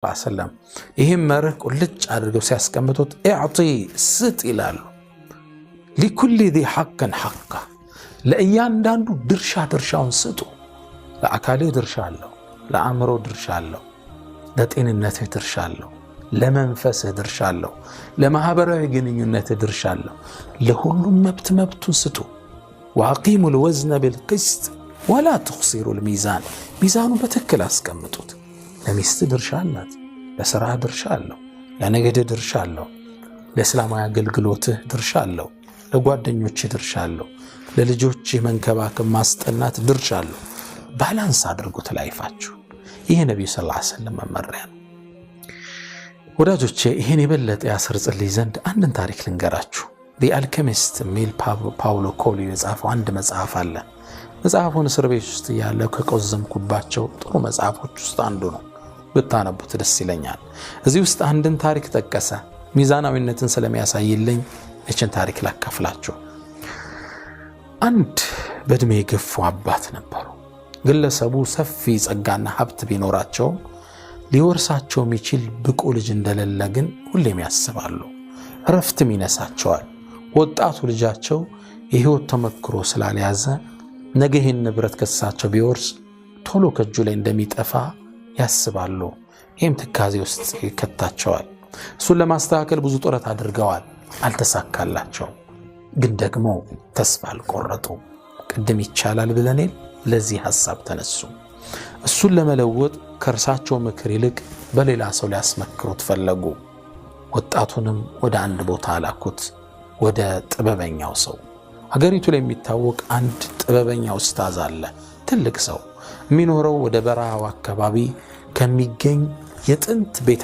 ሰለም ይህም መርህ ቁልጭ አድርገው ሲያስቀምጡት ኢዕጢ ስጥ ይላሉ። ሊኩል ዚ ሐቅን ሐቃ ለእያንዳንዱ ድርሻውን ስጡ። ለአካልህ ድርሻ አለው፣ ለአእምሮ ድርሻ አለው፣ ለጤንነትህ ድርሻ አለው፣ ለመንፈስህ ድርሻ አለው፣ ለማህበራዊ ግንኙነትህ ድርሻ አለው። ለሁሉም መብቱን ስጡ። ወአቂሙ ልወዝነ ቢልቅስጥ ወላ ትኽሲሩ ልሚዛን ሚዛኑ በትክክል አስቀምጡት። ለሚስት ድርሻ አላት፣ ለሥራ ድርሻ አለው፣ ለነገድ ድርሻ አለው፣ ለእስላማዊ አገልግሎትህ ድርሻ አለው፣ ለጓደኞችህ ድርሻ አለው፣ ለልጆች መንከባከብ ማስጠናት ድርሻ አለው። ባላንስ አድርጉት ላይፋችሁ። ይህ ነብዩ ሰለላሁ ዐለይሂ ወሰለም መመሪያ ነው። ወዳጆቼ ይህን የበለጠ ያሰርጽልኝ ዘንድ አንድን ታሪክ ልንገራችሁ። ዲ አልኬሚስት ሚል ፓውሎ ኮሊዮ የጻፈው አንድ መጽሐፍ አለ። መጽሐፉን እስር ቤት ውስጥ ያለ ከቆዘምኩባቸው ጥሩ መጽሐፎች ውስጥ አንዱ ነው። ብታነቡት ደስ ይለኛል። እዚህ ውስጥ አንድን ታሪክ ጠቀሰ። ሚዛናዊነትን ስለሚያሳይልኝ እችን ታሪክ ላካፍላችሁ። አንድ በእድሜ የገፉ አባት ነበሩ። ግለሰቡ ሰፊ ጸጋና ሀብት ቢኖራቸውም ሊወርሳቸው የሚችል ብቁ ልጅ እንደሌለ ግን ሁሌም ያስባሉ። እረፍትም ይነሳቸዋል። ወጣቱ ልጃቸው የህይወት ተመክሮ ስላልያዘ ነገ ይህን ንብረት ከሳቸው ቢወርስ ቶሎ ከእጁ ላይ እንደሚጠፋ ያስባሉ። ይህም ትካዜ ውስጥ ይከታቸዋል። እሱን ለማስተካከል ብዙ ጥረት አድርገዋል፣ አልተሳካላቸውም። ግን ደግሞ ተስፋ አልቆረጡ። ቅድም ይቻላል ብለኔል ለዚህ ሐሳብ ተነሱ። እሱን ለመለወጥ ከእርሳቸው ምክር ይልቅ በሌላ ሰው ሊያስመክሩት ፈለጉ። ወጣቱንም ወደ አንድ ቦታ አላኩት፣ ወደ ጥበበኛው ሰው። ሀገሪቱ ላይ የሚታወቅ አንድ ጥበበኛ ኡስታዝ አለ፣ ትልቅ ሰው የሚኖረው ወደ በረሃው አካባቢ ከሚገኝ የጥንት ቤተ